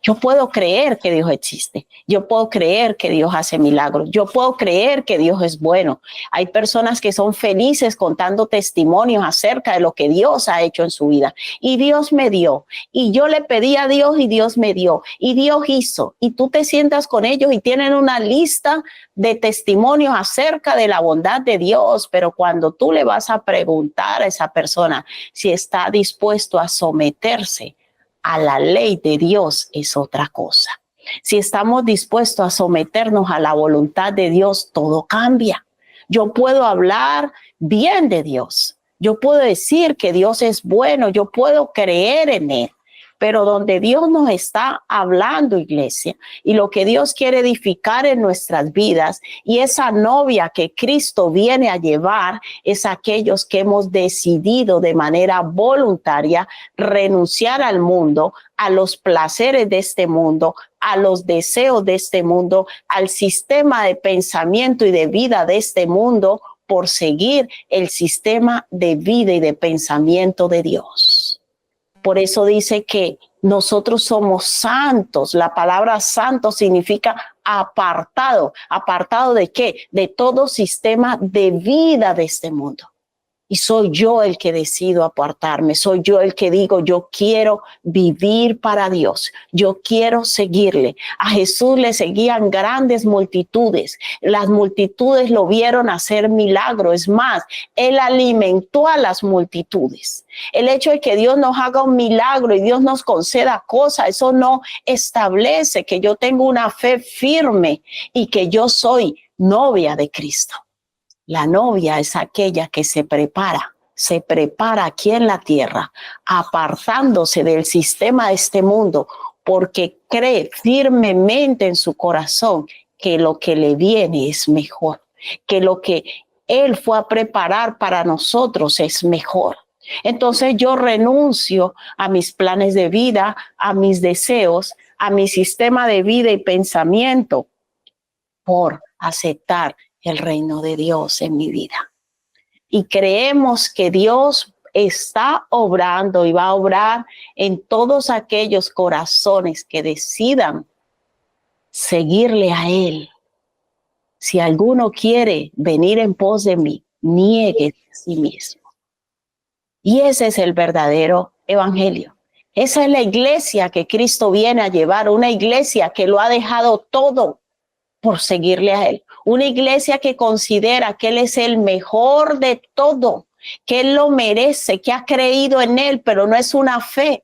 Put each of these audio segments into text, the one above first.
Yo puedo creer que Dios existe. Yo puedo creer que Dios hace milagros. Yo puedo creer que Dios es bueno. Hay personas que son felices contando testimonios acerca de lo que Dios ha hecho en su vida. Y Dios me dio. Y yo le pedí a Dios y Dios me dio. Y Dios hizo. Y tú te sientas con ellos y tienen una lista de testimonios acerca de la bondad de Dios. Pero cuando tú le vas a preguntar a esa persona si está dispuesto a someterse a la ley de Dios, es otra cosa. Si estamos dispuestos a someternos a la voluntad de Dios, todo cambia. Yo puedo hablar bien de Dios. Yo puedo decir que Dios es bueno. Yo puedo creer en Él. Pero donde Dios nos está hablando, iglesia, y lo que Dios quiere edificar en nuestras vidas, y esa novia que Cristo viene a llevar, es aquellos que hemos decidido de manera voluntaria renunciar al mundo, a los placeres de este mundo, a los deseos de este mundo, al sistema de pensamiento y de vida de este mundo, por seguir el sistema de vida y de pensamiento de Dios. Por eso dice que nosotros somos santos. La palabra santo significa apartado. ¿Apartado de qué? De todo sistema de vida de este mundo. Y soy yo el que decido apartarme, soy yo el que digo, yo quiero vivir para Dios, yo quiero seguirle. A Jesús le seguían grandes multitudes, las multitudes lo vieron hacer milagros, es más, Él alimentó a las multitudes. El hecho de que Dios nos haga un milagro y Dios nos conceda cosas, eso no establece que yo tengo una fe firme y que yo soy novia de Cristo. La novia es aquella que se prepara aquí en la tierra, apartándose del sistema de este mundo, porque cree firmemente en su corazón que lo que le viene es mejor, que lo que Él fue a preparar para nosotros es mejor. Entonces yo renuncio a mis planes de vida, a mis deseos, a mi sistema de vida y pensamiento por aceptar el reino de Dios en mi vida. Y creemos que Dios está obrando y va a obrar en todos aquellos corazones que decidan seguirle a Él. Si alguno quiere venir en pos de mí, niegue a sí mismo. Y ese es el verdadero evangelio. Esa es la iglesia que Cristo viene a llevar, una iglesia que lo ha dejado todo por seguirle a Él. Una iglesia que considera que Él es el mejor de todo, que Él lo merece, que ha creído en Él, pero no es una fe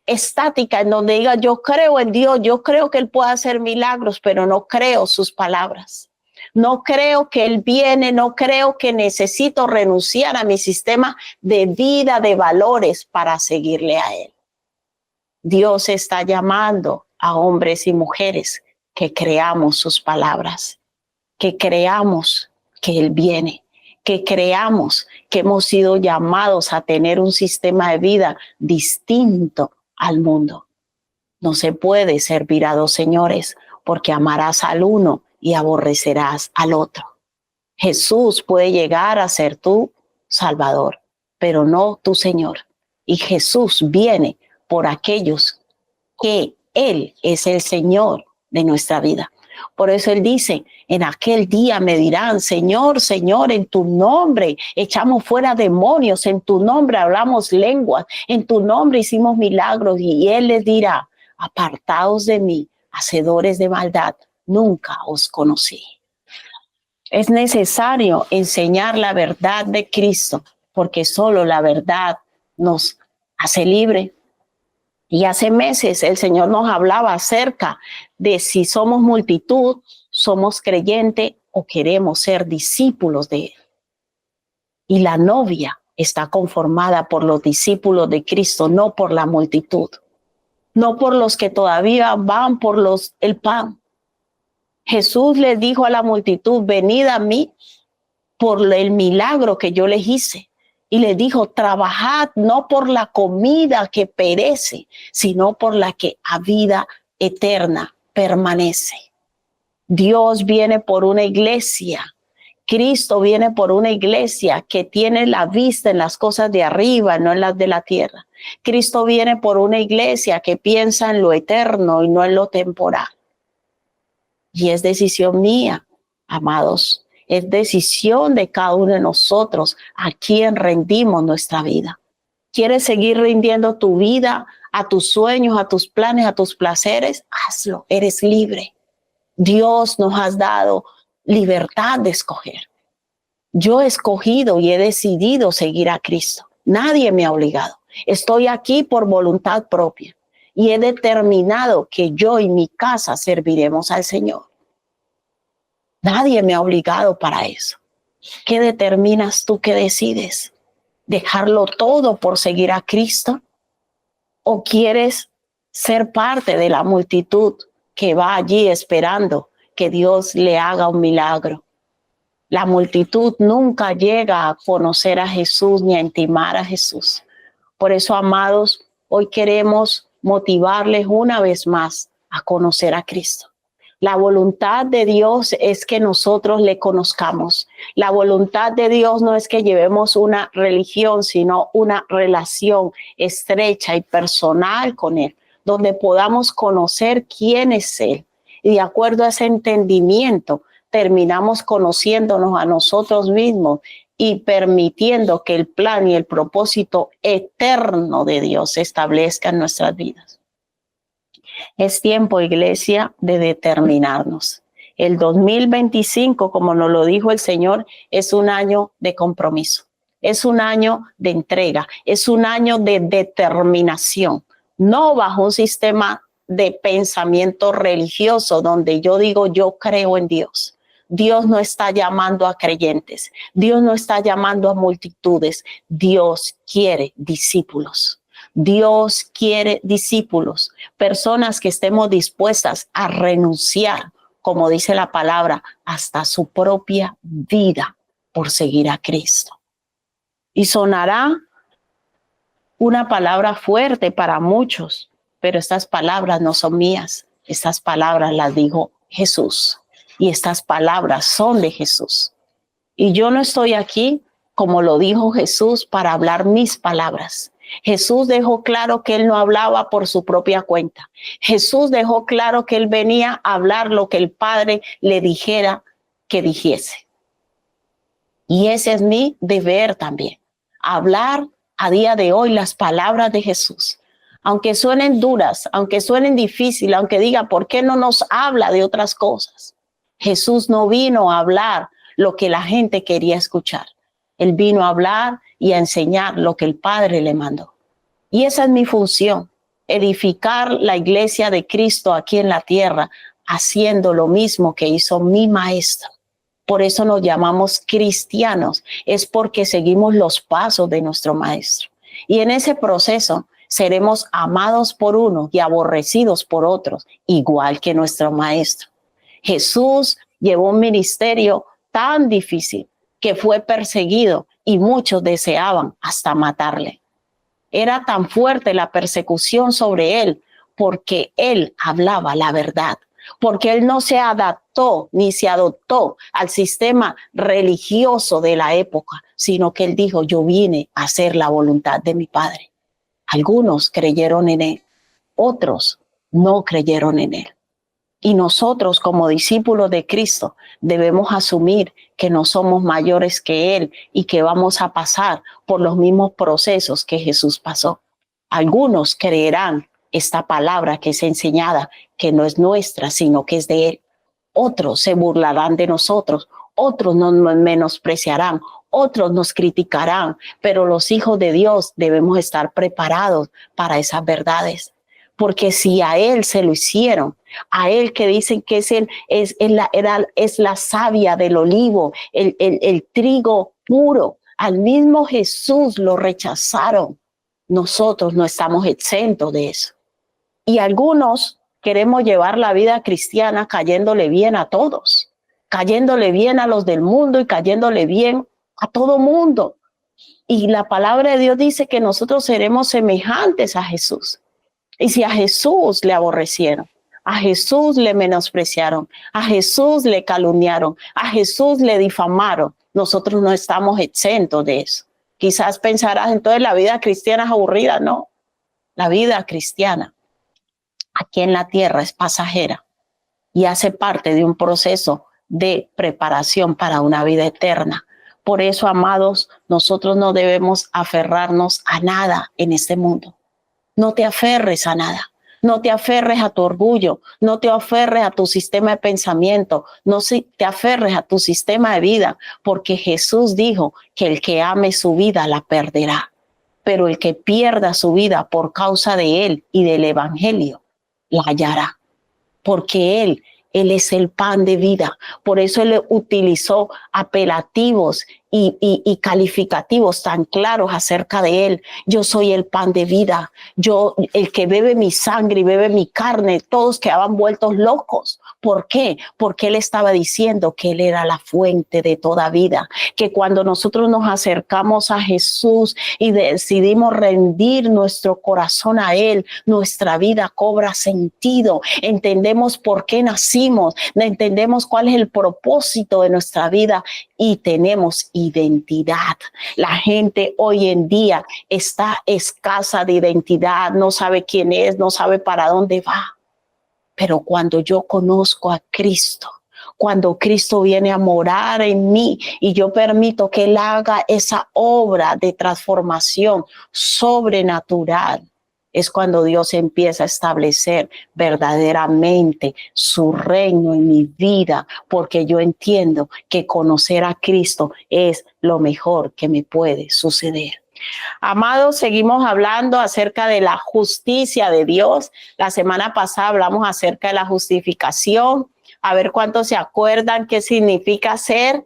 estática en donde diga yo creo en Dios, yo creo que Él puede hacer milagros, pero no creo sus palabras. No creo que Él viene, no creo que necesito renunciar a mi sistema de vida, de valores para seguirle a Él. Dios está llamando a hombres y mujeres que creamos sus palabras, que creamos que Él viene, que creamos que hemos sido llamados a tener un sistema de vida distinto al mundo. No se puede servir a dos señores porque amarás al uno y aborrecerás al otro. Jesús puede llegar a ser tu Salvador, pero no tu Señor. Y Jesús viene por aquellos que Él es el Señor de nuestra vida. Por eso Él dice, en aquel día me dirán, Señor, Señor, en tu nombre echamos fuera demonios, en tu nombre hablamos lenguas, en tu nombre hicimos milagros. Y Él les dirá, apartaos de mí, hacedores de maldad, nunca os conocí. Es necesario enseñar la verdad de Cristo, porque solo la verdad nos hace libre. Y hace meses el Señor nos hablaba acerca de si somos multitud, somos creyentes o queremos ser discípulos de Él. Y la novia está conformada por los discípulos de Cristo, no por la multitud, no por los que todavía van por el pan. Jesús les dijo a la multitud, venid a mí por el milagro que yo les hice. Y les dijo, trabajad no por la comida que perece, sino por la que a vida eterna permanece. Dios viene por una iglesia Cristo viene por una iglesia que tiene la vista en las cosas de arriba, no en las de la tierra. Cristo viene por una iglesia que piensa en lo eterno y no en lo temporal. Y es decisión mía, amados, es decisión de cada uno de nosotros a quien rendimos nuestra vida. ¿Quieres seguir rindiendo tu vida a tus sueños, a tus planes, a tus placeres? Hazlo, eres libre. Dios nos ha dado libertad de escoger. Yo he escogido y he decidido seguir a Cristo. Nadie me ha obligado. Estoy aquí por voluntad propia y he determinado que yo y mi casa serviremos al Señor. Nadie me ha obligado para eso. ¿Qué determinas tú? ¿Qué decides? ¿Dejarlo todo por seguir a Cristo? ¿O quieres ser parte de la multitud que va allí esperando que Dios le haga un milagro? La multitud nunca llega a conocer a Jesús ni a intimar a Jesús. Por eso, amados, hoy queremos motivarles una vez más a conocer a Cristo. La voluntad de Dios es que nosotros le conozcamos. La voluntad de Dios no es que llevemos una religión, sino una relación estrecha y personal con Él, donde podamos conocer quién es Él. Y de acuerdo a ese entendimiento, terminamos conociéndonos a nosotros mismos y permitiendo que el plan y el propósito eterno de Dios se establezca en nuestras vidas. Es tiempo, iglesia, de determinarnos. El 2025, como nos lo dijo el Señor, es un año de compromiso, es un año de entrega, es un año de determinación, no bajo un sistema de pensamiento religioso donde yo digo yo creo en Dios. Dios no está llamando a creyentes, Dios no está llamando a multitudes, Dios quiere discípulos. Dios quiere discípulos, personas que estemos dispuestas a renunciar, como dice la palabra, hasta su propia vida por seguir a Cristo. Y sonará una palabra fuerte para muchos, pero estas palabras no son mías. Estas palabras las dijo Jesús y estas palabras son de Jesús. Y yo no estoy aquí, como lo dijo Jesús, para hablar mis palabras. Jesús dejó claro que él no hablaba por su propia cuenta. Jesús dejó claro que él venía a hablar lo que el Padre le dijera que dijese. Y ese es mi deber también, hablar a día de hoy las palabras de Jesús. Aunque suenen duras, aunque suenen difíciles, aunque diga, ¿por qué no nos habla de otras cosas? Jesús no vino a hablar lo que la gente quería escuchar. Él vino a hablar y a enseñar lo que el Padre le mandó. Y esa es mi función, edificar la iglesia de Cristo aquí en la tierra, haciendo lo mismo que hizo mi maestro. Por eso nos llamamos cristianos, es porque seguimos los pasos de nuestro maestro. Y en ese proceso seremos amados por unos y aborrecidos por otros, igual que nuestro maestro. Jesús llevó un ministerio tan difícil que fue perseguido y muchos deseaban hasta matarle. Era tan fuerte la persecución sobre él porque él hablaba la verdad, porque él no se adaptó ni se adoptó al sistema religioso de la época, sino que él dijo, yo vine a hacer la voluntad de mi Padre. Algunos creyeron en él, otros no creyeron en él. Y nosotros como discípulos de Cristo debemos asumir que no somos mayores que Él y que vamos a pasar por los mismos procesos que Jesús pasó. Algunos creerán esta palabra que es enseñada, que no es nuestra, sino que es de Él. Otros se burlarán de nosotros, otros nos menospreciarán, otros nos criticarán, pero los hijos de Dios debemos estar preparados para esas verdades. Porque si a él se lo hicieron, a él que dicen que es la savia del olivo, el trigo puro, al mismo Jesús lo rechazaron, nosotros no estamos exentos de eso. Y algunos queremos llevar la vida cristiana cayéndole bien a todos, cayéndole bien a los del mundo y cayéndole bien a todo mundo. Y la palabra de Dios dice que nosotros seremos semejantes a Jesús. Y si a Jesús le aborrecieron, A Jesús le menospreciaron, a Jesús le calumniaron, a Jesús le difamaron. Nosotros no estamos exentos de eso. Quizás pensarás, entonces la vida cristiana es aburrida. No, la vida cristiana aquí en la tierra es pasajera y hace parte de un proceso de preparación para una vida eterna. Por eso, amados, nosotros no debemos aferrarnos a nada en este mundo. No te aferres a nada. No te aferres a tu orgullo, no te aferres a tu sistema de pensamiento, no te aferres a tu sistema de vida, porque Jesús dijo que el que ame su vida la perderá, pero el que pierda su vida por causa de él y del evangelio, la hallará, porque Él es el pan de vida. Por eso Él utilizó apelativos y calificativos tan claros acerca de Él. Yo soy el pan de vida. El que bebe mi sangre y bebe mi carne, todos quedaban vueltos locos. ¿Por qué? Porque Él estaba diciendo que Él era la fuente de toda vida, que cuando nosotros nos acercamos a Jesús y decidimos rendir nuestro corazón a Él, nuestra vida cobra sentido. Entendemos por qué nacimos, entendemos cuál es el propósito de nuestra vida y tenemos identidad. La gente hoy en día está escasa de identidad, no sabe quién es, no sabe para dónde va. Pero cuando yo conozco a Cristo, cuando Cristo viene a morar en mí y yo permito que Él haga esa obra de transformación sobrenatural, es cuando Dios empieza a establecer verdaderamente su reino en mi vida, porque yo entiendo que conocer a Cristo es lo mejor que me puede suceder. Amados, seguimos hablando acerca de la justicia de Dios. La semana pasada hablamos acerca de la justificación. A ver cuántos se acuerdan qué significa ser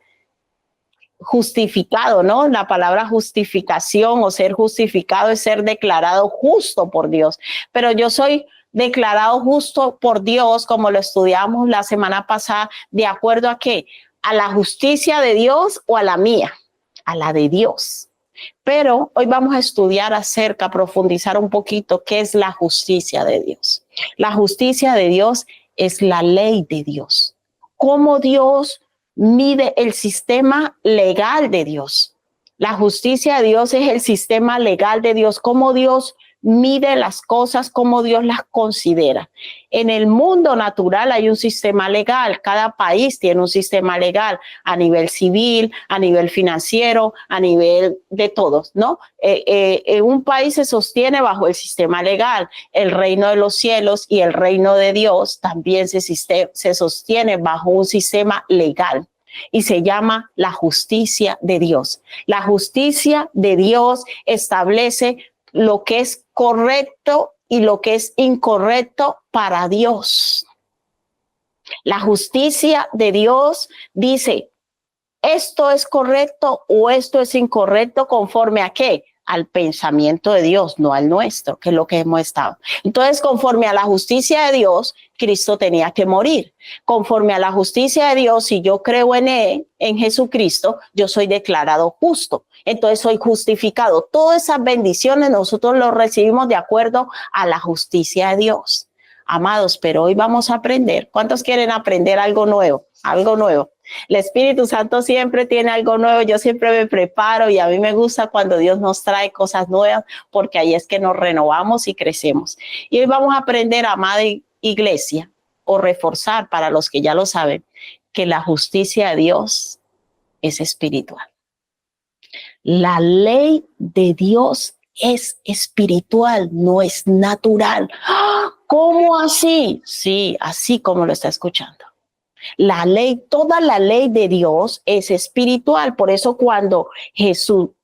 justificado, ¿no? La palabra justificación o ser justificado es ser declarado justo por Dios. Pero yo soy declarado justo por Dios, como lo estudiamos la semana pasada, ¿de acuerdo a qué? ¿A la justicia de Dios o a la mía? A la de Dios. Pero hoy vamos a estudiar profundizar un poquito qué es la justicia de Dios. La justicia de Dios es la ley de Dios. ¿Cómo Dios mide el sistema legal de Dios? La justicia de Dios es el sistema legal de Dios. ¿Cómo Dios mide las cosas, cómo Dios las considera? En el mundo natural hay un sistema legal. Cada país tiene un sistema legal a nivel civil, a nivel financiero, a nivel de todos, ¿no? Un país se sostiene bajo el sistema legal. El reino de los cielos y el reino de Dios también se sostiene bajo un sistema legal. Y se llama la justicia de Dios. La justicia de Dios establece lo que es correcto y lo que es incorrecto para Dios. La justicia de Dios dice, esto es correcto o esto es incorrecto conforme a qué? Al pensamiento de Dios, no al nuestro, que es lo que hemos estado. Entonces, conforme a la justicia de Dios, Cristo tenía que morir. Conforme a la justicia de Dios, si yo creo en Él, en Jesucristo, yo soy declarado justo. Entonces soy justificado. Todas esas bendiciones nosotros las recibimos de acuerdo a la justicia de Dios. Amados, pero hoy vamos a aprender. ¿Cuántos quieren aprender algo nuevo? Algo nuevo. El Espíritu Santo siempre tiene algo nuevo. Yo siempre me preparo y a mí me gusta cuando Dios nos trae cosas nuevas, porque ahí es que nos renovamos y crecemos. Y hoy vamos a aprender, amada iglesia, o reforzar para los que ya lo saben, que la justicia de Dios es espiritual. La ley de Dios es espiritual, no es natural. ¿Cómo así? Sí, así como lo está escuchando. La ley, toda la ley de Dios es espiritual. Por eso cuando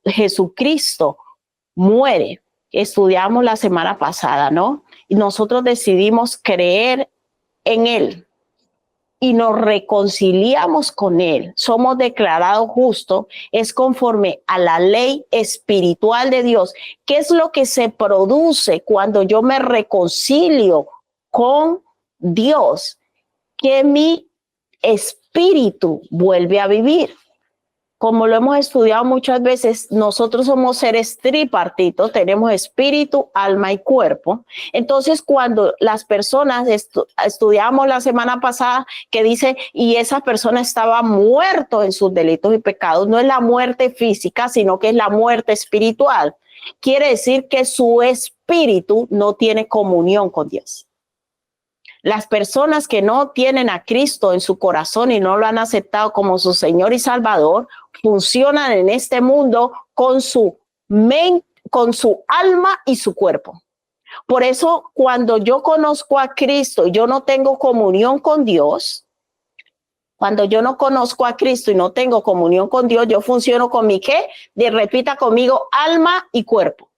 Jesucristo muere, estudiamos la semana pasada, ¿no? Y nosotros decidimos creer en Él y nos reconciliamos con Él, somos declarados justos, es conforme a la ley espiritual de Dios. ¿Qué es lo que se produce cuando yo me reconcilio con Dios? Que mi espíritu vuelve a vivir. como lo hemos estudiado muchas veces, nosotros somos seres tripartitos, tenemos espíritu, alma y cuerpo. Entonces, cuando las personas estudiamos la semana pasada que dice, y esa persona estaba muerto en sus delitos y pecados, no es la muerte física, sino que es la muerte espiritual. Quiere decir que su espíritu no tiene comunión con Dios. Las personas que no tienen a Cristo en su corazón y no lo han aceptado como su Señor y Salvador, funcionan en este mundo con su mente, con su alma y su cuerpo. Por eso, cuando yo conozco a Cristo, yo no tengo comunión con Dios. Cuando yo no conozco a Cristo y no tengo comunión con Dios, yo funciono con mi ¿qué? Repita conmigo, alma y cuerpo.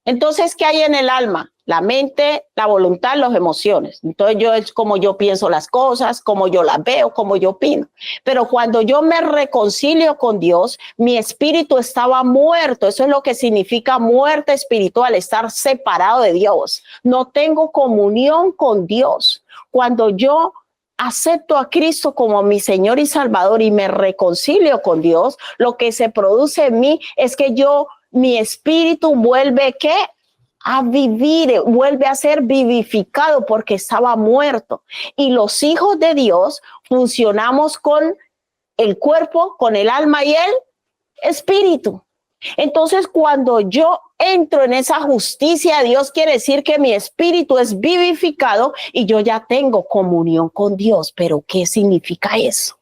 Entonces, ¿qué hay en el alma? La mente, la voluntad, las emociones. Entonces, yo es como yo pienso las cosas, como yo las veo, como yo opino. Pero cuando yo me reconcilio con Dios, mi espíritu estaba muerto. Eso es lo que significa muerte espiritual, estar separado de Dios. No tengo comunión con Dios. Cuando yo acepto a Cristo como mi Señor y Salvador y me reconcilio con Dios, lo que se produce en mí es que mi espíritu vuelve ¿qué? A vivir, vuelve a ser vivificado porque estaba muerto. Y los hijos de Dios funcionamos con el cuerpo, con el alma y el espíritu. Entonces, cuando yo entro en esa justicia de Dios, quiere decir que mi espíritu es vivificado y yo ya tengo comunión con Dios. Pero ¿qué significa eso?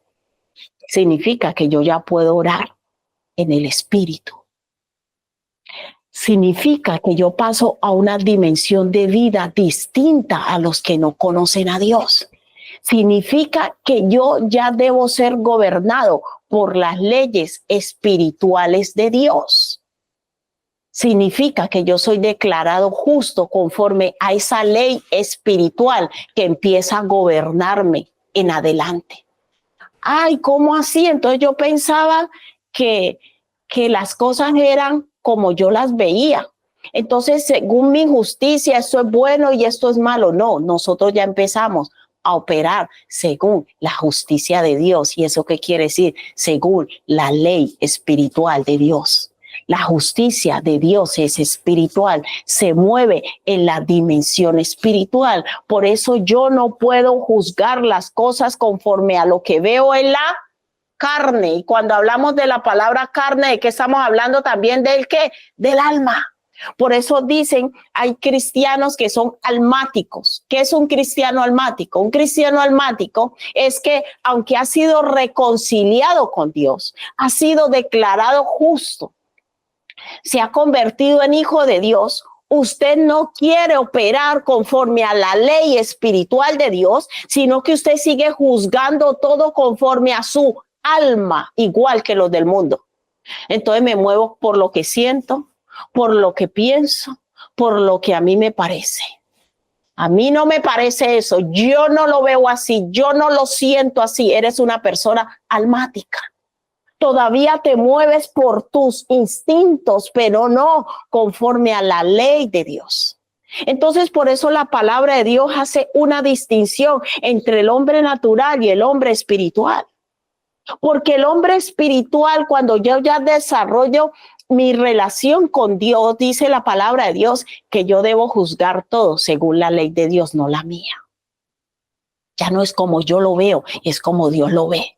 Significa que yo ya puedo orar en el espíritu. Significa que yo paso a una dimensión de vida distinta a los que no conocen a Dios. Significa que yo ya debo ser gobernado por las leyes espirituales de Dios. Significa que yo soy declarado justo conforme a esa ley espiritual que empieza a gobernarme en adelante. Ay, ¿cómo así? Entonces yo pensaba que las cosas eran como yo las veía. Entonces, según mi justicia, esto es bueno y esto es malo. No, nosotros ya empezamos a operar según la justicia de Dios. ¿Y eso qué quiere decir? Según la ley espiritual de Dios. La justicia de Dios es espiritual, se mueve en la dimensión espiritual. Por eso yo no puedo juzgar las cosas conforme a lo que veo en la carne. Y cuando hablamos de la palabra carne, ¿de qué estamos hablando? También del ¿qué? Del alma. Por eso dicen, hay cristianos que son almáticos. ¿Qué es un cristiano almático? Un cristiano almático es que aunque ha sido reconciliado con Dios, ha sido declarado justo, se ha convertido en hijo de Dios, usted no quiere operar conforme a la ley espiritual de Dios, sino que usted sigue juzgando todo conforme a su alma, igual que los del mundo. Entonces me muevo por lo que siento, por lo que pienso, por lo que a mí me parece. A mí no me parece eso, yo no lo veo así, yo no lo siento así. Eres una persona almática. Todavía te mueves por tus instintos, pero no conforme a la ley de Dios. Entonces, por eso la palabra de Dios hace una distinción entre el hombre natural y el hombre espiritual. Porque el hombre espiritual, cuando yo ya desarrollo mi relación con Dios, dice la palabra de Dios que yo debo juzgar todo según la ley de Dios, no la mía. Ya no es como yo lo veo, es como Dios lo ve.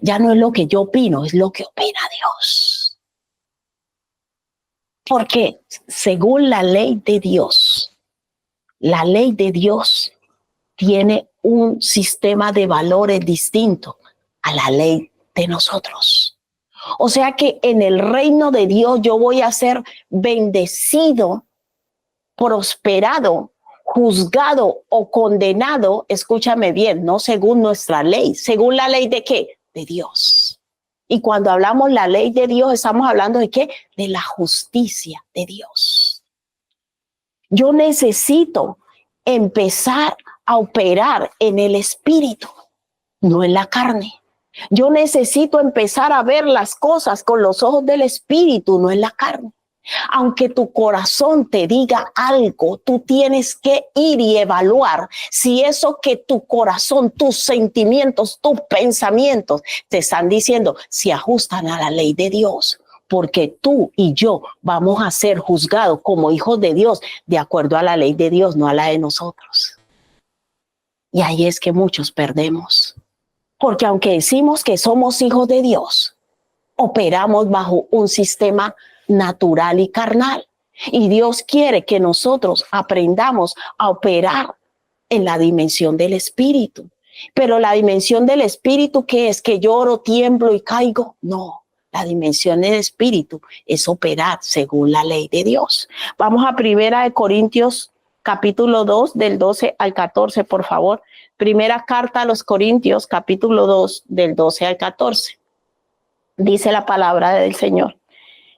Ya no es lo que yo opino, es lo que opina Dios. Porque según la ley de Dios tiene un sistema de valores distinto a la ley de nosotros. O sea que en el reino de Dios yo voy a ser bendecido, prosperado, juzgado o condenado, escúchame bien, no según nuestra ley, según la ley de ¿qué? De Dios. Y cuando hablamos la ley de Dios, estamos hablando de ¿qué? De la justicia de Dios. Yo necesito empezar a operar en el espíritu, no en la carne. Yo necesito empezar a ver las cosas con los ojos del espíritu, no en la carne. Aunque tu corazón te diga algo, tú tienes que ir y evaluar si eso que tu corazón, tus sentimientos, tus pensamientos te están diciendo, se ajustan a la ley de Dios. Porque tú y yo vamos a ser juzgados como hijos de Dios de acuerdo a la ley de Dios, no a la de nosotros. Y ahí es que muchos perdemos. Porque aunque decimos que somos hijos de Dios, operamos bajo un sistema natural y carnal. Y Dios quiere que nosotros aprendamos a operar en la dimensión del espíritu. Pero la dimensión del espíritu, ¿qué es? ¿Que lloro, tiemblo y caigo? No, la dimensión del espíritu es operar según la ley de Dios. Vamos a 1 Corintios capítulo 2 del 12 al 14, por favor. Primera carta a los Corintios, capítulo 2 del 12 al 14. Dice la palabra del Señor.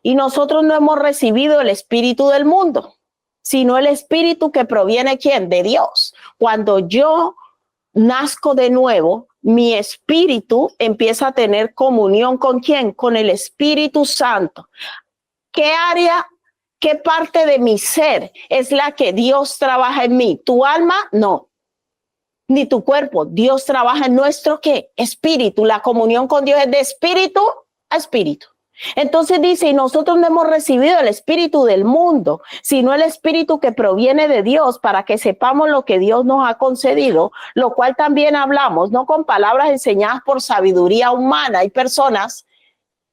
Y nosotros no hemos recibido el espíritu del mundo, sino el espíritu que proviene, ¿quién? De Dios. Cuando yo nazco de nuevo, mi espíritu empieza a tener comunión ¿con quién? Con el Espíritu Santo. ¿Qué área, qué parte de mi ser es la que Dios trabaja en mí? ¿Tu alma? No. Ni tu cuerpo. Dios trabaja en nuestro ¿qué? Espíritu. La comunión con Dios es de espíritu a espíritu. Entonces dice, y nosotros no hemos recibido el espíritu del mundo, sino el espíritu que proviene de Dios, para que sepamos lo que Dios nos ha concedido, lo cual también hablamos, no con palabras enseñadas por sabiduría humana. Hay personas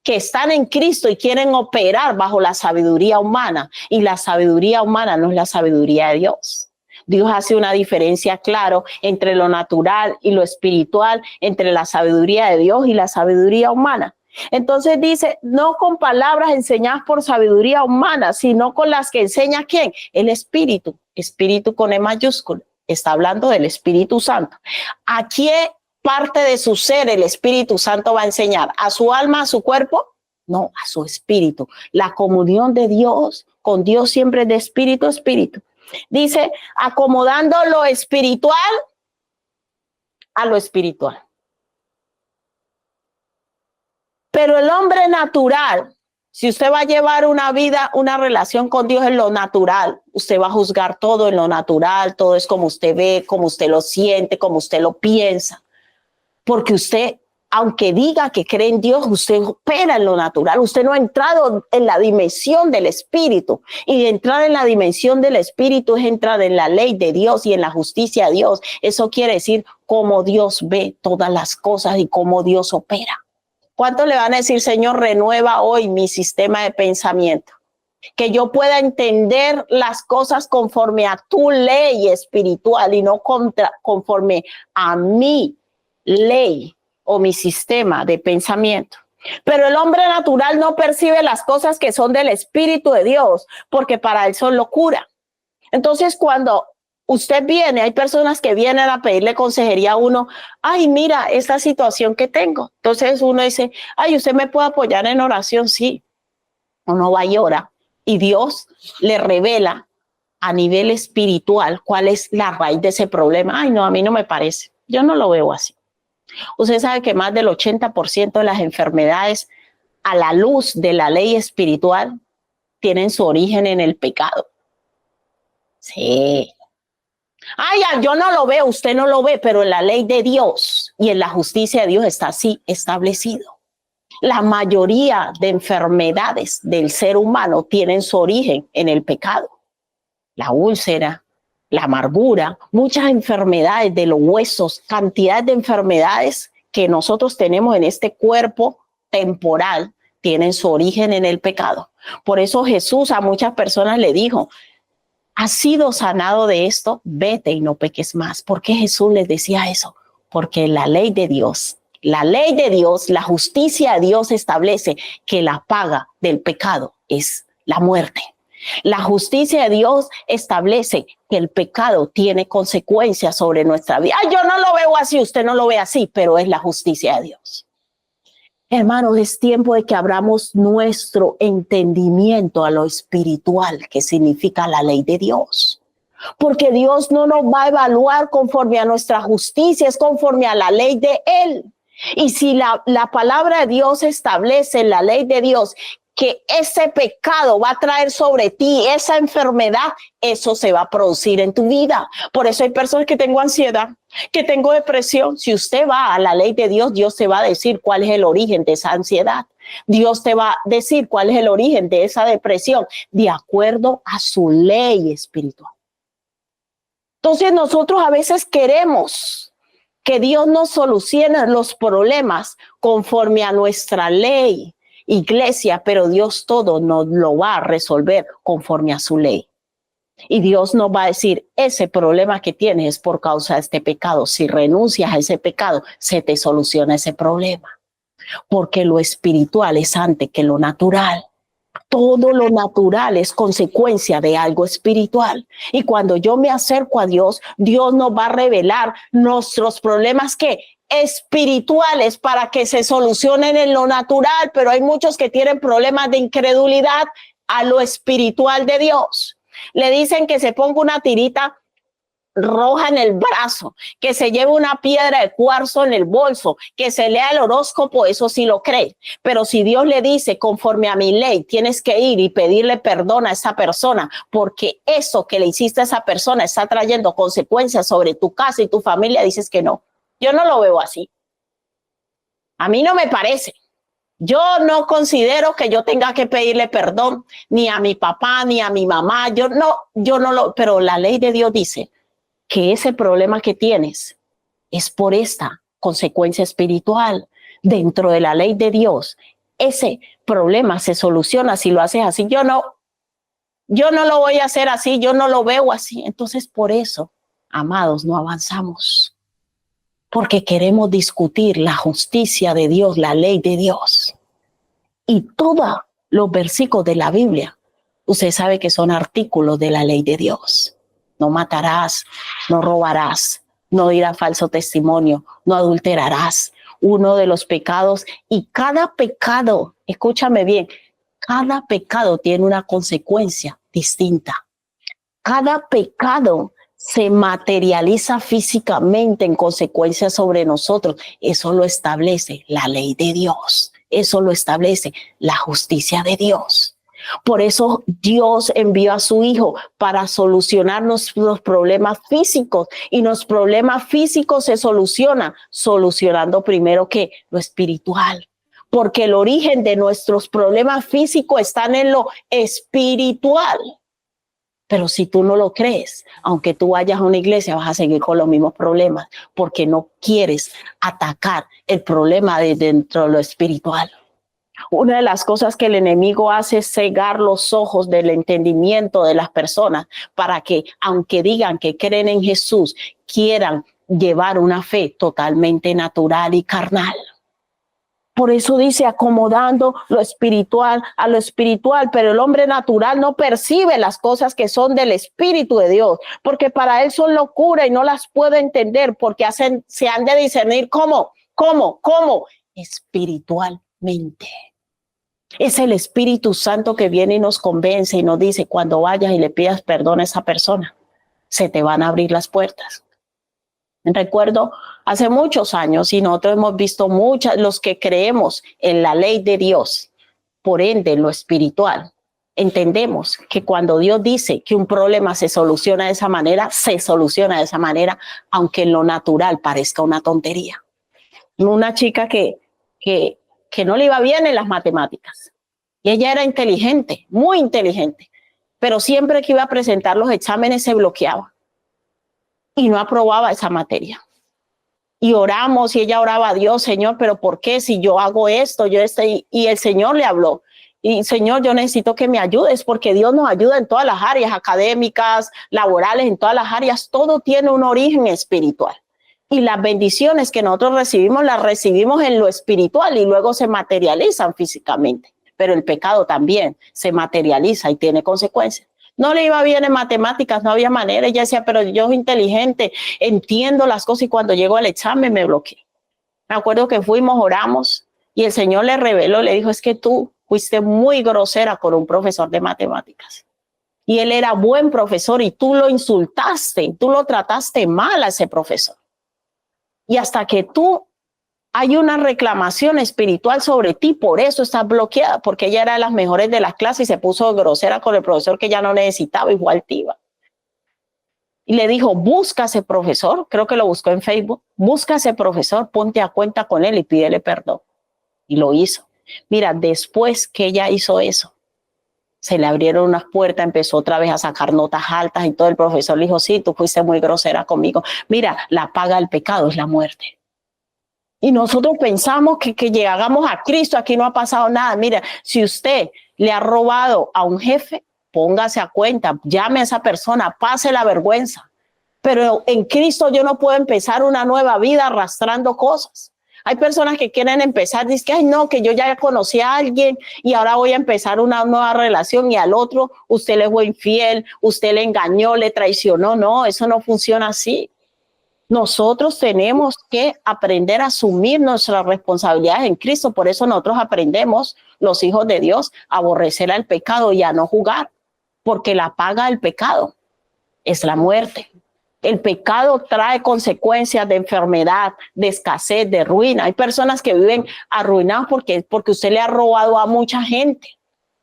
que están en Cristo y quieren operar bajo la sabiduría humana, y la sabiduría humana no es la sabiduría de Dios. Dios hace una diferencia clara entre lo natural y lo espiritual, entre la sabiduría de Dios y la sabiduría humana. Entonces dice, no con palabras enseñadas por sabiduría humana, sino con las que enseña ¿quién? El Espíritu. Espíritu con E mayúscula. Está hablando del Espíritu Santo. ¿A qué parte de su ser el Espíritu Santo va a enseñar? ¿A su alma, a su cuerpo? No, a su espíritu. La comunión de Dios con Dios siempre es de espíritu a espíritu. Dice, acomodando lo espiritual a lo espiritual. Pero el hombre natural, si usted va a llevar una vida, una relación con Dios en lo natural, usted va a juzgar todo en lo natural, todo es como usted ve, como usted lo siente, como usted lo piensa. Porque usted, aunque diga que cree en Dios, usted opera en lo natural. Usted no ha entrado en la dimensión del espíritu. Y entrar en la dimensión del espíritu es entrar en la ley de Dios y en la justicia de Dios. Eso quiere decir cómo Dios ve todas las cosas y cómo Dios opera. ¿Cuántos le van a decir, Señor, renueva hoy mi sistema de pensamiento? Que yo pueda entender las cosas conforme a tu ley espiritual y no conforme a mi ley o mi sistema de pensamiento. Pero el hombre natural no percibe las cosas que son del Espíritu de Dios, porque para él son locura. Entonces, cuando usted viene, hay personas que vienen a pedirle consejería a uno. Ay, mira, esta situación que tengo. Entonces uno dice, ay, ¿usted me puede apoyar en oración? Sí. Uno va y ora y Dios le revela a nivel espiritual cuál es la raíz de ese problema. Ay, no, a mí no me parece. Yo no lo veo así. Usted sabe que más del 80% de las enfermedades a la luz de la ley espiritual tienen su origen en el pecado. Sí. Ay, yo no lo veo, usted no lo ve, pero en la ley de Dios y en la justicia de Dios está así establecido. La mayoría de enfermedades del ser humano tienen su origen en el pecado. La úlcera, la amargura, muchas enfermedades de los huesos, cantidad de enfermedades que nosotros tenemos en este cuerpo temporal tienen su origen en el pecado. Por eso Jesús a muchas personas le dijo, ¿has sido sanado de esto? Vete y no peques más. ¿Por qué Jesús les decía eso? Porque la ley de Dios, la justicia de Dios establece que la paga del pecado es la muerte. La justicia de Dios establece que el pecado tiene consecuencias sobre nuestra vida. Ay, yo no lo veo así, usted no lo ve así, pero es la justicia de Dios. Hermanos, es tiempo de que abramos nuestro entendimiento a lo espiritual, que significa la ley de Dios. Porque Dios no nos va a evaluar conforme a nuestra justicia, es conforme a la ley de Él. Y si la palabra de Dios establece en la ley de Dios que ese pecado va a traer sobre ti esa enfermedad, eso se va a producir en tu vida. Por eso hay personas que tengo ansiedad, que tengo depresión. Si usted va a la ley de Dios, Dios te va a decir cuál es el origen de esa ansiedad. Dios te va a decir cuál es el origen de esa depresión, de acuerdo a su ley espiritual. Entonces nosotros a veces queremos que Dios nos solucione los problemas conforme a nuestra ley, iglesia, pero Dios todo nos lo va a resolver conforme a su ley. Y Dios nos va a decir, ese problema que tienes es por causa de este pecado. Si renuncias a ese pecado, se te soluciona ese problema. Porque lo espiritual es antes que lo natural. Todo lo natural es consecuencia de algo espiritual. Y cuando yo me acerco a Dios, Dios nos va a revelar nuestros problemas que espirituales para que se solucionen en lo natural. Pero hay muchos que tienen problemas de incredulidad a lo espiritual de Dios. Le dicen que se ponga una tirita roja en el brazo, que se lleve una piedra de cuarzo en el bolso, que se lea el horóscopo, eso sí lo cree. Pero si Dios le dice, conforme a mi ley, tienes que ir y pedirle perdón a esa persona, porque eso que le hiciste a esa persona está trayendo consecuencias sobre tu casa y tu familia, dices que no. Yo no lo veo así. A mí no me parece. Yo no considero que yo tenga que pedirle perdón ni a mi papá ni a mi mamá. Yo no lo, pero la ley de Dios dice que ese problema que tienes es por esta consecuencia espiritual. Dentro de la ley de Dios, ese problema se soluciona si lo haces así. Yo no lo voy a hacer así, yo no lo veo así. Entonces, por eso, amados, no avanzamos. Porque queremos discutir la justicia de Dios, la ley de Dios. Y todos los versículos de la Biblia, usted sabe que son artículos de la ley de Dios. No matarás, no robarás, no dirás falso testimonio, no adulterarás. Uno de los pecados, y cada pecado, escúchame bien, cada pecado tiene una consecuencia distinta. Cada pecado se materializa físicamente en consecuencias sobre nosotros. Eso lo establece la ley de Dios. Eso lo establece la justicia de Dios. Por eso Dios envió a su Hijo para solucionar nuestros problemas físicos, y los problemas físicos se solucionando primero que lo espiritual. Porque el origen de nuestros problemas físicos están en lo espiritual. Pero si tú no lo crees, aunque tú vayas a una iglesia, vas a seguir con los mismos problemas, porque no quieres atacar el problema de dentro de lo espiritual. Una de las cosas que el enemigo hace es cegar los ojos del entendimiento de las personas para que, aunque digan que creen en Jesús, quieran llevar una fe totalmente natural y carnal. Por eso dice, acomodando lo espiritual a lo espiritual, pero el hombre natural no percibe las cosas que son del Espíritu de Dios, porque para él son locura y no las puede entender, porque se han de discernir ¿cómo? Espiritualmente. Es el Espíritu Santo que viene y nos convence y nos dice, cuando vayas y le pidas perdón a esa persona, se te van a abrir las puertas. Recuerdo hace muchos años, y nosotros hemos visto los que creemos en la ley de Dios, por ende en lo espiritual, entendemos que cuando Dios dice que un problema se soluciona de esa manera, se soluciona de esa manera, aunque en lo natural parezca una tontería. Una chica que no le iba bien en las matemáticas, y ella era inteligente, muy inteligente, pero siempre que iba a presentar los exámenes se bloqueaba y no aprobaba esa materia. Y oramos, y ella oraba a Dios, Señor, pero ¿por qué? Si yo hago esto, y el Señor le habló. Y Señor, yo necesito que me ayudes, porque Dios nos ayuda en todas las áreas académicas, laborales, en todas las áreas. Todo tiene un origen espiritual. Y las bendiciones que nosotros recibimos, las recibimos en lo espiritual y luego se materializan físicamente. Pero el pecado también se materializa y tiene consecuencias. No le iba bien en matemáticas, no había manera. Ella decía, pero yo soy inteligente, entiendo las cosas, y cuando llegó al examen me bloqueé. Me acuerdo que fuimos, oramos, y el Señor le reveló, le dijo, es que tú fuiste muy grosera con un profesor de matemáticas. Y él era buen profesor y tú lo insultaste, tú lo trataste mal a ese profesor. Y hasta que tú Hay una reclamación espiritual sobre ti, por eso estás bloqueada, porque ella era de las mejores de la clase y se puso grosera con el profesor que ya no necesitaba, igual te iba. Y le dijo, busca a ese profesor, creo que lo buscó en Facebook, busca a ese profesor, ponte a cuenta con él y pídele perdón. Y lo hizo. Mira, después que ella hizo eso, se le abrieron unas puertas, empezó otra vez a sacar notas altas y todo. El profesor le dijo, sí, tú fuiste muy grosera conmigo. Mira, la paga del pecado es la muerte. Y nosotros pensamos que llegamos a Cristo, aquí no ha pasado nada. Mira, si usted le ha robado a un jefe, póngase a cuenta, llame a esa persona, pase la vergüenza. Pero en Cristo yo no puedo empezar una nueva vida arrastrando cosas. Hay personas que quieren empezar, dicen, ay no, que yo ya conocí a alguien y ahora voy a empezar una nueva relación y al otro usted le fue infiel, usted le engañó, le traicionó. No, eso no funciona así. Nosotros tenemos que aprender a asumir nuestras responsabilidades en Cristo. Por eso nosotros aprendemos, los hijos de Dios, a aborrecer al pecado y a no jugar, porque la paga del pecado es la muerte. El pecado trae consecuencias de enfermedad, de escasez, de ruina. Hay personas que viven arruinadas porque usted le ha robado a mucha gente.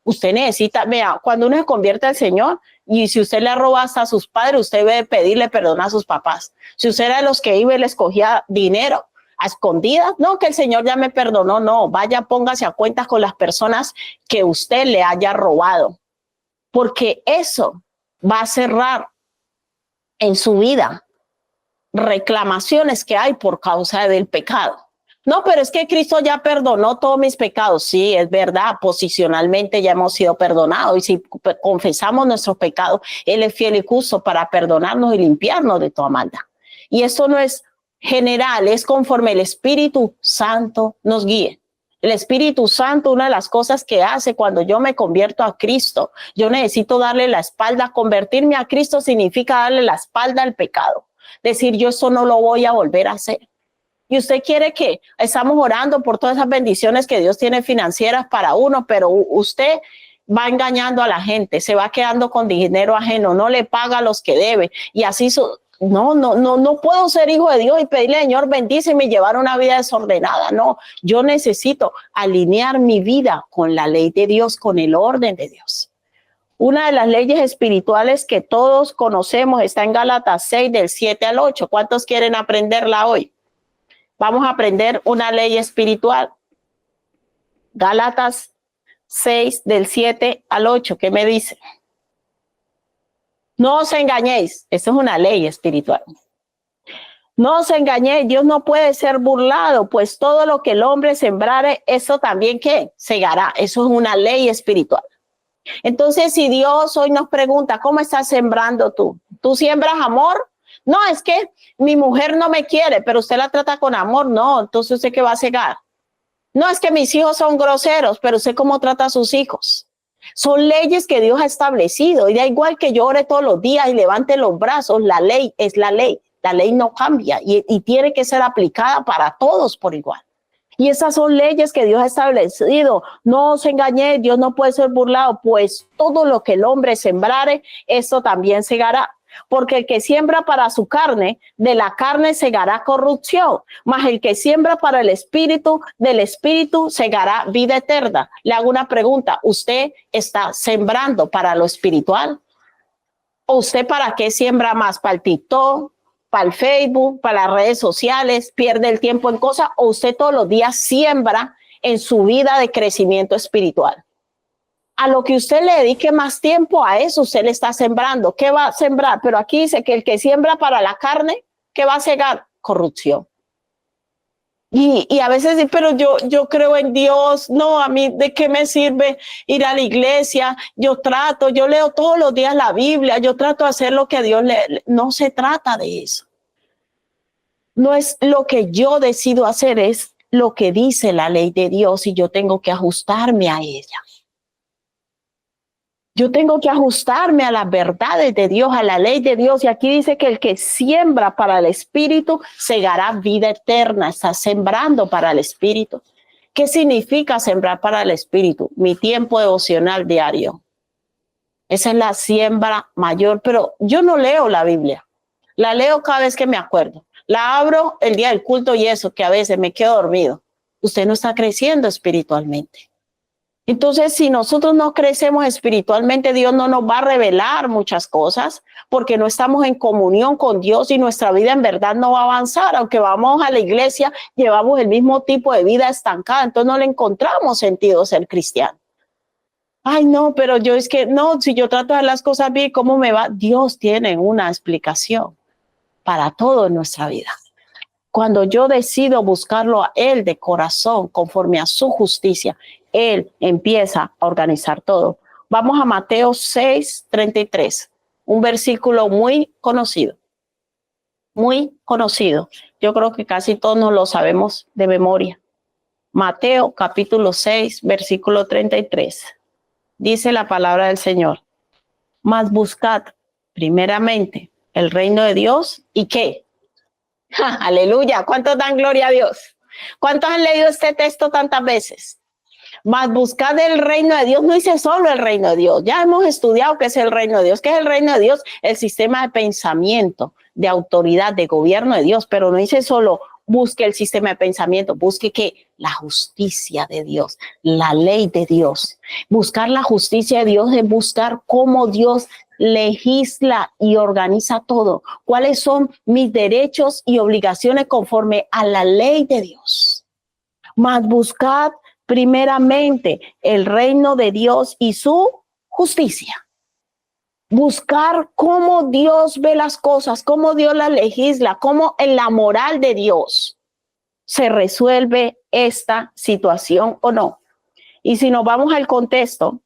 Usted necesita, vea, cuando uno se convierte al Señor y si usted le ha robado hasta a sus padres, usted debe pedirle perdón a sus papás. Si usted era de los que iba y le escogía dinero a escondidas, no, que el Señor ya me perdonó, no, vaya, póngase a cuentas con las personas que usted le haya robado, porque eso va a cerrar en su vida reclamaciones que hay por causa del pecado. No, pero es que Cristo ya perdonó todos mis pecados. Sí, es verdad, posicionalmente ya hemos sido perdonados y si confesamos nuestros pecados, Él es fiel y justo para perdonarnos y limpiarnos de toda maldad. Y esto no es general, es conforme el Espíritu Santo nos guíe. El Espíritu Santo, una de las cosas que hace cuando yo me convierto a Cristo, yo necesito darle la espalda. Convertirme a Cristo significa darle la espalda al pecado. Decir, yo eso no lo voy a volver a hacer. Y usted quiere que estamos orando por todas esas bendiciones que Dios tiene financieras para uno, pero usted va engañando a la gente, se va quedando con dinero ajeno, no le paga a los que debe y así no puedo ser hijo de Dios y pedirle, Señor, bendíceme y llevar una vida desordenada. No, yo necesito alinear mi vida con la ley de Dios, con el orden de Dios. Una de las leyes espirituales que todos conocemos está en Gálatas 6, del 7 al 8. ¿Cuántos quieren aprenderla hoy? Vamos a aprender una ley espiritual. Gálatas 6, del 7 al 8. ¿Qué me dice? No os engañéis. Eso es una ley espiritual. No os engañéis. Dios no puede ser burlado, pues todo lo que el hombre sembrare, eso también ¿qué? Segará. Eso es una ley espiritual. Entonces, si Dios hoy nos pregunta, ¿cómo estás sembrando tú? ¿Tú siembras amor? No, es que mi mujer no me quiere, pero usted la trata con amor. No, entonces ¿usted qué va a cegar? No, es que mis hijos son groseros, pero usted cómo trata a sus hijos. Son leyes que Dios ha establecido y da igual que yo ore todos los días y levante los brazos, la ley es la ley. La ley no cambia y tiene que ser aplicada para todos por igual. Y esas son leyes que Dios ha establecido. No os engañéis, Dios no puede ser burlado, pues todo lo que el hombre sembrare, eso también segará. Porque el que siembra para su carne, de la carne segará corrupción, mas el que siembra para el espíritu, del espíritu segará vida eterna. Le hago una pregunta, ¿usted está sembrando para lo espiritual? ¿O usted para qué siembra más? ¿Para el TikTok? ¿Para el Facebook? ¿Para las redes sociales? ¿Pierde el tiempo en cosas? ¿O usted todos los días siembra en su vida de crecimiento espiritual? A lo que usted le dedique más tiempo a eso, usted le está sembrando. ¿Qué va a sembrar? Pero aquí dice que el que siembra para la carne, ¿qué va a cegar? Corrupción. Y a veces dice, pero yo creo en Dios. No, a mí, ¿de qué me sirve ir a la iglesia? Yo leo todos los días la Biblia, yo trato de hacer lo que a Dios le... No se trata de eso. No es lo que yo decido hacer, es lo que dice la ley de Dios y yo tengo que ajustarme a ella. Yo tengo que ajustarme a las verdades de Dios, a la ley de Dios. Y aquí dice que el que siembra para el espíritu segará vida eterna. Está sembrando para el espíritu. ¿Qué significa sembrar para el espíritu? Mi tiempo devocional diario. Esa es la siembra mayor, pero yo no leo la Biblia. La leo cada vez que me acuerdo. La abro el día del culto y eso, que a veces me quedo dormido. Usted no está creciendo espiritualmente. Entonces, si nosotros no crecemos espiritualmente, Dios no nos va a revelar muchas cosas porque no estamos en comunión con Dios y nuestra vida en verdad no va a avanzar. Aunque vamos a la iglesia, llevamos el mismo tipo de vida estancada, entonces no le encontramos sentido ser cristiano. Ay, no, pero yo es que no, si yo trato de hacer las cosas bien, ¿cómo me va? Dios tiene una explicación para todo en nuestra vida. Cuando yo decido buscarlo a Él de corazón, conforme a su justicia, Él empieza a organizar todo. Vamos a Mateo 6:33, un versículo muy conocido. Muy conocido. Yo creo que casi todos nos lo sabemos de memoria. Mateo capítulo 6, versículo 33. Dice la palabra del Señor. Mas buscad primeramente el reino de Dios y ¿qué? Aleluya. ¿Cuántos dan gloria a Dios? ¿Cuántos han leído este texto tantas veces? Mas buscad el reino de Dios. No dice solo el reino de Dios. Ya hemos estudiado qué es el reino de Dios. ¿Qué es el reino de Dios? El sistema de pensamiento, de autoridad, de gobierno de Dios. Pero no dice solo busque el sistema de pensamiento. Busque que la justicia de Dios, la ley de Dios. Buscar la justicia de Dios es buscar cómo Dios legisla y organiza todo. ¿Cuáles son mis derechos y obligaciones conforme a la ley de Dios? Mas buscad primeramente el reino de Dios y su justicia. Buscar cómo Dios ve las cosas, cómo Dios las legisla, cómo en la moral de Dios se resuelve esta situación o no. Y si nos vamos al contexto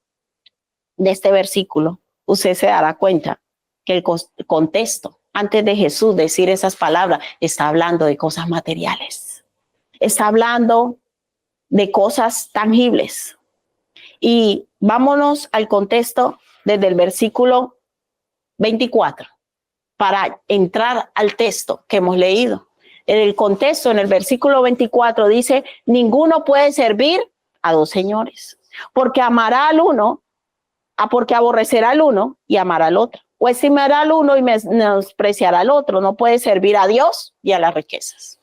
de este versículo, usted se dará cuenta que el contexto, antes de Jesús decir esas palabras, está hablando de cosas materiales. Está hablando de cosas tangibles. Y vámonos al contexto desde el versículo 24 para entrar al texto que hemos leído. En el contexto, en el versículo 24 dice, ninguno puede servir a dos señores, porque amará al uno, porque aborrecerá al uno y amará al otro. O estimará al uno y menospreciará al otro. No puede servir a Dios y a las riquezas.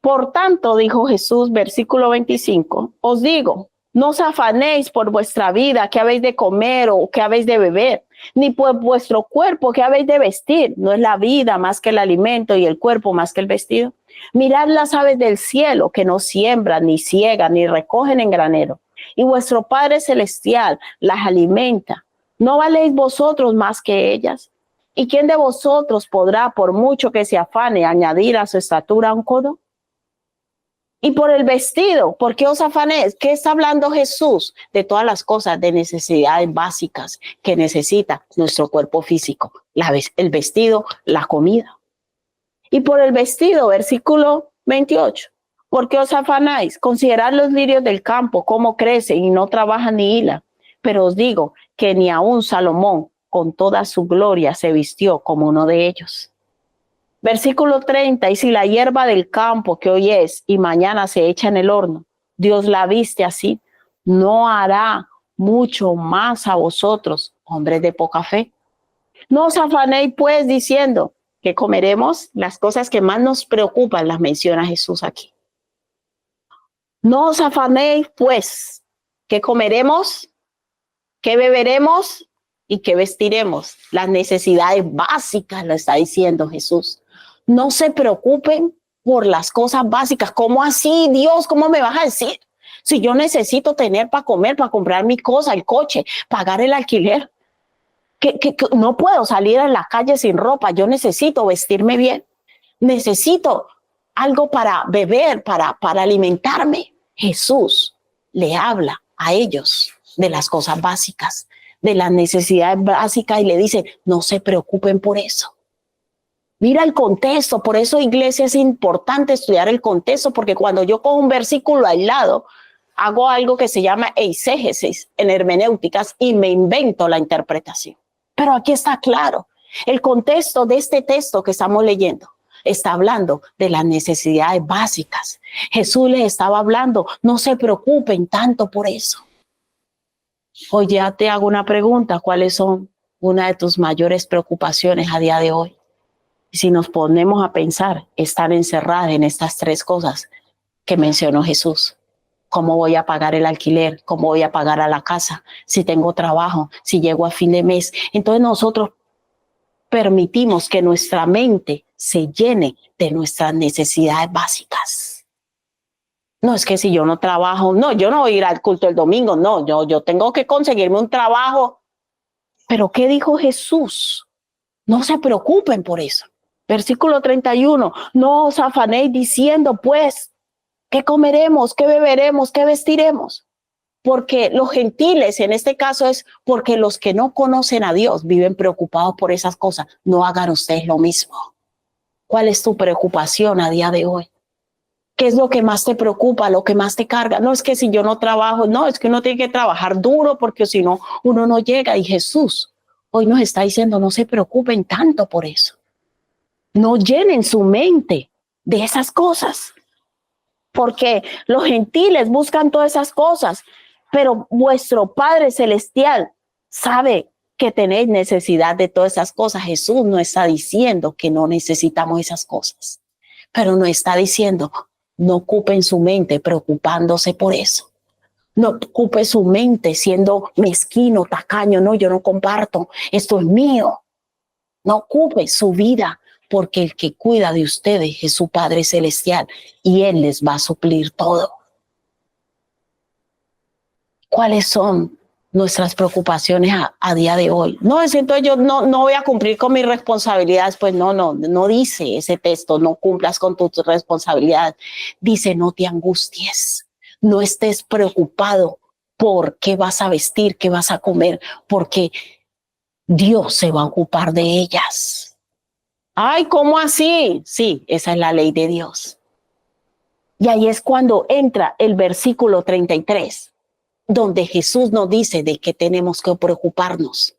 Por tanto, dijo Jesús, versículo 25, os digo, no os afanéis por vuestra vida, qué habéis de comer o qué habéis de beber, ni por vuestro cuerpo, qué habéis de vestir. ¿No es la vida más que el alimento y el cuerpo más que el vestido? Mirad las aves del cielo, que no siembran, ni ciegan, ni recogen en granero, y vuestro Padre Celestial las alimenta. ¿No valéis vosotros más que ellas? ¿Y quién de vosotros podrá, por mucho que se afane, añadir a su estatura un codo? Y por el vestido, ¿por qué os afanéis? ¿Qué está hablando Jesús? De todas las cosas, de necesidades básicas que necesita nuestro cuerpo físico. El vestido, la comida. Y por el vestido, versículo 28. ¿Por qué os afanáis? Considerad los lirios del campo, cómo crecen y no trabajan ni hilan. Pero os digo que ni aun Salomón, con toda su gloria, se vistió como uno de ellos. Versículo 30, y si la hierba del campo que hoy es y mañana se echa en el horno, Dios la viste así, ¿no hará mucho más a vosotros, hombres de poca fe? No os afanéis pues diciendo que comeremos. Las cosas que más nos preocupan las menciona Jesús aquí. No os afanéis pues que comeremos, que beberemos y que vestiremos. Las necesidades básicas lo está diciendo Jesús. No se preocupen por las cosas básicas. ¿Cómo así, Dios? ¿Cómo me vas a decir? Si yo necesito tener para comer, para comprar mi cosa, el coche, pagar el alquiler. Que no puedo salir a la calle sin ropa. Yo necesito vestirme bien. Necesito algo para beber, para alimentarme. Jesús le habla a ellos de las cosas básicas, de las necesidades básicas y le dice, no se preocupen por eso. Mira el contexto, por eso, iglesia, es importante estudiar el contexto, porque cuando yo cojo un versículo aislado, hago algo que se llama eisegesis en hermenéuticas y me invento la interpretación. Pero aquí está claro, el contexto de este texto que estamos leyendo está hablando de las necesidades básicas. Jesús les estaba hablando, no se preocupen tanto por eso. Hoy ya te hago una pregunta, ¿cuáles son una de tus mayores preocupaciones a día de hoy? Y si nos ponemos a pensar, están encerradas en estas tres cosas que mencionó Jesús. ¿Cómo voy a pagar el alquiler? ¿Cómo voy a pagar a la casa? Si tengo trabajo, si llego a fin de mes. Entonces nosotros permitimos que nuestra mente se llene de nuestras necesidades básicas. No es que si yo no trabajo, no, yo no voy a ir al culto el domingo, no, yo tengo que conseguirme un trabajo. Pero ¿qué dijo Jesús? No se preocupen por eso. Versículo 31, no os afanéis diciendo pues, ¿qué comeremos? ¿Qué beberemos? ¿Qué vestiremos? Porque los gentiles, en este caso es porque los que no conocen a Dios viven preocupados por esas cosas. No hagan ustedes lo mismo. ¿Cuál es tu preocupación a día de hoy? ¿Qué es lo que más te preocupa, lo que más te carga? No es que si yo no trabajo, no, es que uno tiene que trabajar duro porque si no, uno no llega. Y Jesús hoy nos está diciendo, no se preocupen tanto por eso. No llenen su mente de esas cosas. Porque los gentiles buscan todas esas cosas, pero vuestro Padre Celestial sabe que tenéis necesidad de todas esas cosas. Jesús no está diciendo que no necesitamos esas cosas, pero no está diciendo, no ocupen su mente preocupándose por eso. No ocupe su mente siendo mezquino, tacaño, no, yo no comparto, esto es mío. No ocupe su vida, porque el que cuida de ustedes es su Padre Celestial y Él les va a suplir todo. ¿Cuáles son nuestras preocupaciones a día de hoy? No, siento yo no voy a cumplir con mis responsabilidades. Pues no dice ese texto, no cumplas con tus responsabilidades. Dice, no te angusties, no estés preocupado por qué vas a vestir, qué vas a comer, porque Dios se va a ocupar de ellas. Ay, ¿cómo así? Sí, esa es la ley de Dios. Y ahí es cuando entra el versículo 33, donde Jesús nos dice de que tenemos que preocuparnos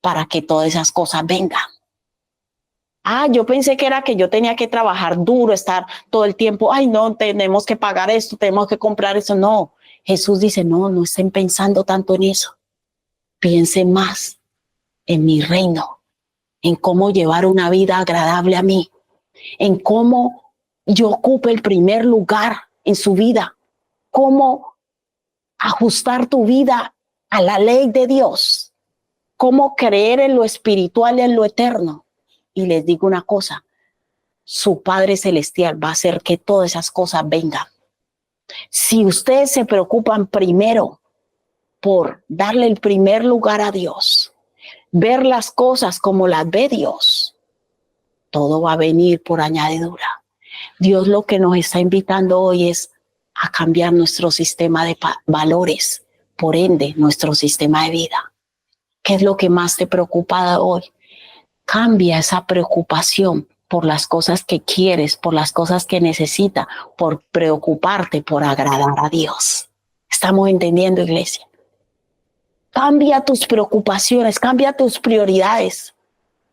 para que todas esas cosas vengan. Ah, yo pensé que era que yo tenía que trabajar duro, estar todo el tiempo, ay, no, tenemos que pagar esto, tenemos que comprar eso. No, Jesús dice, no estén pensando tanto en eso. Piensen más en mi reino, en cómo llevar una vida agradable a mí, en cómo yo ocupe el primer lugar en su vida, cómo ajustar tu vida a la ley de Dios, cómo creer en lo espiritual y en lo eterno. Y les digo una cosa, su Padre Celestial va a hacer que todas esas cosas vengan. Si ustedes se preocupan primero por darle el primer lugar a Dios, ver las cosas como las ve Dios, todo va a venir por añadidura. Dios lo que nos está invitando hoy es a cambiar nuestro sistema de valores, por ende, nuestro sistema de vida. ¿Qué es lo que más te preocupa hoy? Cambia esa preocupación por las cosas que quieres, por las cosas que necesitas, por preocuparte por agradar a Dios. ¿Estamos entendiendo, iglesia? Cambia tus preocupaciones, cambia tus prioridades.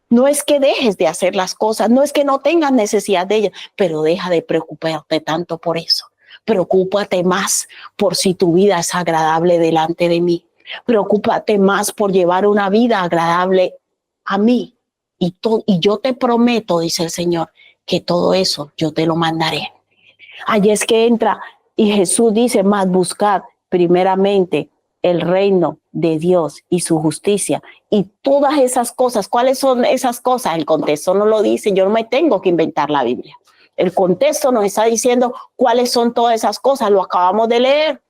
No es que dejes de hacer las cosas, no es que no tengas necesidad de ellas, pero deja de preocuparte tanto por eso. Preocúpate más por si tu vida es agradable delante de mí. Preocúpate más por llevar una vida agradable a mí. Y yo te prometo, dice el Señor, que todo eso yo te lo mandaré. Allí es que entra y Jesús dice, más buscad primeramente el reino de Dios y su justicia y todas esas cosas. ¿Cuáles son esas cosas? El contexto no lo dice, yo no me tengo que inventar la Biblia. El contexto nos está diciendo cuáles son todas esas cosas, lo acabamos de leer.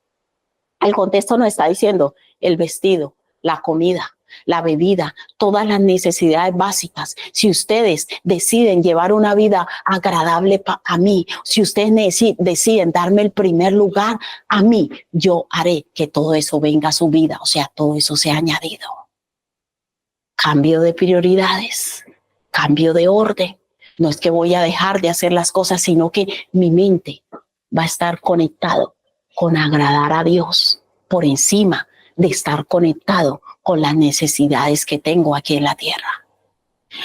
El contexto nos está diciendo el vestido, la comida, la bebida, todas las necesidades básicas. Si ustedes deciden llevar una vida agradable a mí, si ustedes deciden darme el primer lugar a mí, yo haré que todo eso venga a su vida, o sea, todo eso sea añadido. Cambio de prioridades, cambio de orden. No es que voy a dejar de hacer las cosas, sino que mi mente va a estar conectado con agradar a Dios por encima de estar conectado con las necesidades que tengo aquí en la tierra.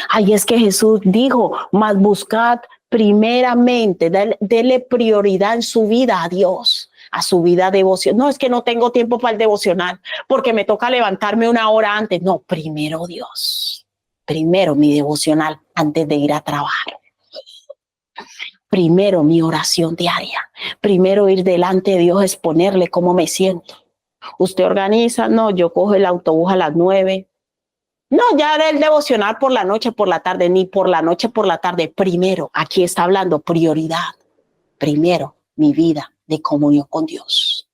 Ahí es que Jesús dijo, mas buscad primeramente, dele prioridad en su vida a Dios, a su vida devocional. No es que no tengo tiempo para el devocional, porque me toca levantarme una hora antes. No, primero Dios. Primero mi devocional antes de ir a trabajar. Primero mi oración diaria. Primero ir delante de Dios, exponerle cómo me siento. Usted organiza, no, yo cojo el autobús a las 9. No, ya haré el devocional por la noche, por la tarde, ni por la noche, por la tarde. Primero, aquí está hablando prioridad. Primero, mi vida de comunión con Dios.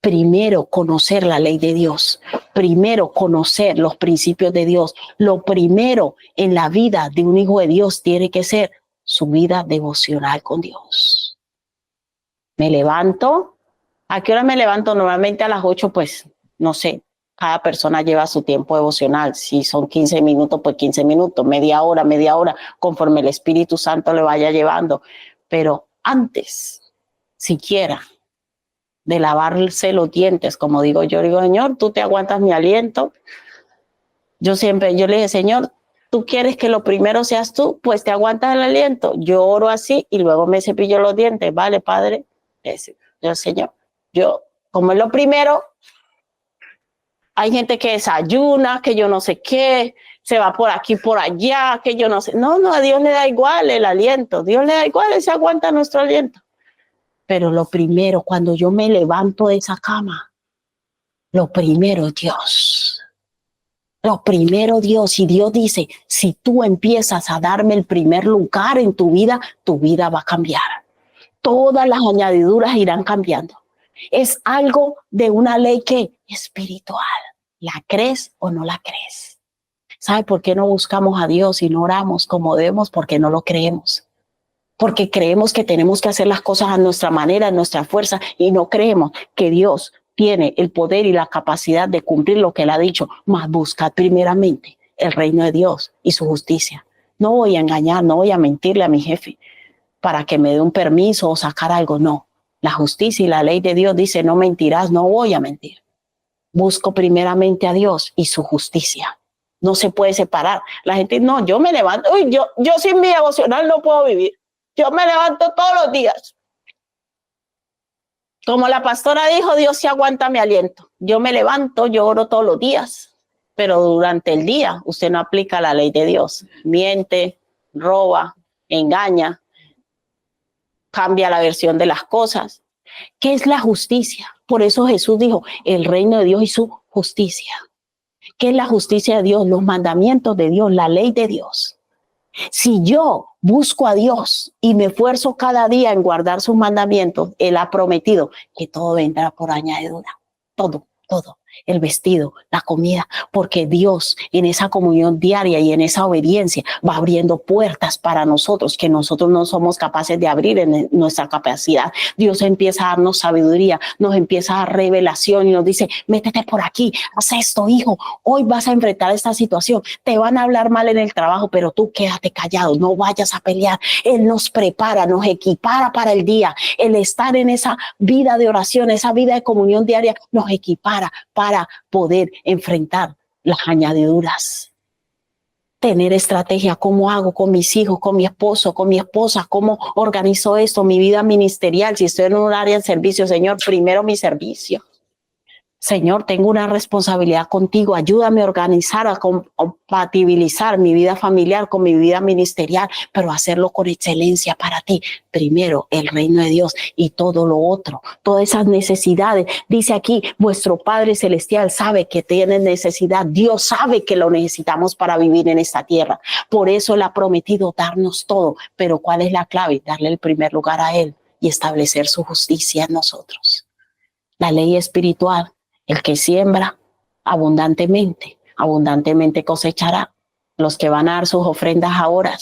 Primero, conocer la ley de Dios. Primero, conocer los principios de Dios. Lo primero en la vida de un hijo de Dios tiene que ser su vida devocional con Dios. Me levanto. ¿A qué hora me levanto? Normalmente a las 8, pues, no sé. Cada persona lleva su tiempo devocional. Si son 15 minutos, pues 15 minutos, media hora, conforme el Espíritu Santo le vaya llevando. Pero antes, siquiera, de lavarse los dientes, como digo yo, digo, Señor, tú te aguantas mi aliento. Yo le dije, Señor, tú quieres que lo primero seas tú, pues te aguantas el aliento. Yo oro así y luego me cepillo los dientes. Vale, Padre. Yo, Señor, como es lo primero, hay gente que desayuna, que yo no sé qué, se va por aquí, por allá, que yo no sé. No, a Dios le da igual el aliento. Dios le da igual, Él se aguanta nuestro aliento. Pero lo primero, cuando yo me levanto de esa cama, lo primero es Dios. Lo primero Dios. Y Dios dice, si tú empiezas a darme el primer lugar en tu vida va a cambiar. Todas las añadiduras irán cambiando. Es algo de una ley que espiritual. ¿La crees o no la crees? ¿Sabe por qué no buscamos a Dios y no oramos como debemos? Porque no lo creemos. Porque creemos que tenemos que hacer las cosas a nuestra manera, a nuestra fuerza, y no creemos que Dios tiene el poder y la capacidad de cumplir lo que Él ha dicho. Mas buscad primeramente el reino de Dios y su justicia. No voy a engañar, no voy a mentirle a mi jefe para que me dé un permiso o sacar algo. No, la justicia y la ley de Dios dice, no mentirás, no voy a mentir. Busco primeramente a Dios y su justicia. No se puede separar. La gente, no, yo me levanto, yo sin mi devocional no puedo vivir. Yo me levanto todos los días. Como la pastora dijo, Dios se aguanta mi aliento. Yo me levanto, yo oro todos los días, pero durante el día usted no aplica la ley de Dios. Miente, roba, engaña, cambia la versión de las cosas. ¿Qué es la justicia? Por eso Jesús dijo, el reino de Dios y su justicia. ¿Qué es la justicia de Dios? Los mandamientos de Dios, la ley de Dios. Si yo busco a Dios y me esfuerzo cada día en guardar sus mandamientos, Él ha prometido que todo vendrá por añadidura. Todo. El vestido, la comida, porque Dios en esa comunión diaria y en esa obediencia va abriendo puertas para nosotros que nosotros no somos capaces de abrir en nuestra capacidad. Dios empieza a darnos sabiduría, nos empieza a dar revelación y nos dice, métete por aquí, haz esto, hijo, hoy vas a enfrentar esta situación, te van a hablar mal en el trabajo, pero tú quédate callado, no vayas a pelear. Él nos prepara, nos equipara para el día. El estar en esa vida de oración, esa vida de comunión diaria, nos equipara para poder enfrentar las añadiduras. Tener estrategia, cómo hago con mis hijos, con mi esposo, con mi esposa, cómo organizo esto, mi vida ministerial. Si estoy en un área de servicio, Señor, primero mi servicio. Señor, tengo una responsabilidad contigo, ayúdame a organizar, a compatibilizar mi vida familiar con mi vida ministerial, pero hacerlo con excelencia para ti. Primero el reino de Dios y todo lo otro, todas esas necesidades. Dice aquí, vuestro Padre Celestial sabe que tienen necesidad, Dios sabe que lo necesitamos para vivir en esta tierra. Por eso Él ha prometido darnos todo, pero ¿cuál es la clave? Darle el primer lugar a Él y establecer su justicia en nosotros. La ley espiritual. El que siembra abundantemente cosechará. Los que van a dar sus ofrendas ahora,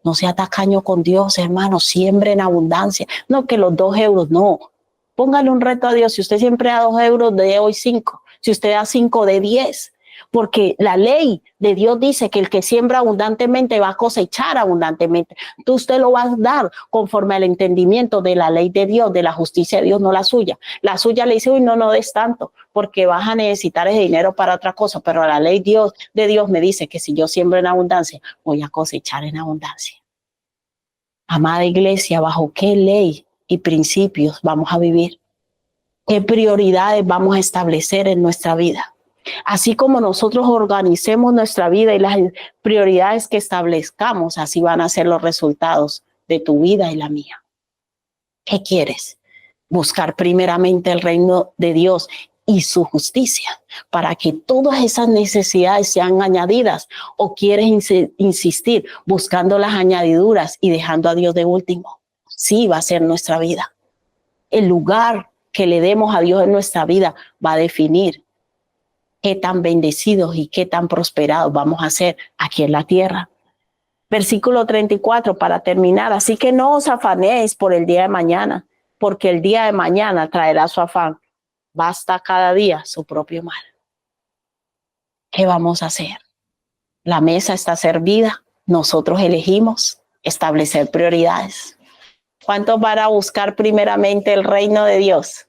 no sea tacaño con Dios, hermano, siembre en abundancia. No que los 2 euros, no. Póngale un reto a Dios. Si usted siempre da 2 euros, de hoy 5. Si usted da 5, de 10. Porque la ley de Dios dice que el que siembra abundantemente va a cosechar abundantemente. Entonces usted lo va a dar conforme al entendimiento de la ley de Dios, de la justicia de Dios, no la suya. La suya le dice, uy, no des tanto, porque vas a necesitar ese dinero para otra cosa. Pero la ley de Dios me dice que si yo siembro en abundancia, voy a cosechar en abundancia. Amada iglesia, ¿bajo qué ley y principios vamos a vivir? ¿Qué prioridades vamos a establecer en nuestra vida? Así como nosotros organicemos nuestra vida y las prioridades que establezcamos, así van a ser los resultados de tu vida y la mía. ¿Qué quieres? Buscar primeramente el reino de Dios y su justicia para que todas esas necesidades sean añadidas, o quieres insistir buscando las añadiduras y dejando a Dios de último. Sí, va a ser nuestra vida. El lugar que le demos a Dios en nuestra vida va a definir qué tan bendecidos y qué tan prosperados vamos a ser aquí en la tierra. Versículo 34 para terminar. Así que no os afanéis por el día de mañana, porque el día de mañana traerá su afán. Basta cada día su propio mal. ¿Qué vamos a hacer? La mesa está servida. Nosotros elegimos establecer prioridades. ¿Cuántos van a buscar primeramente el reino de Dios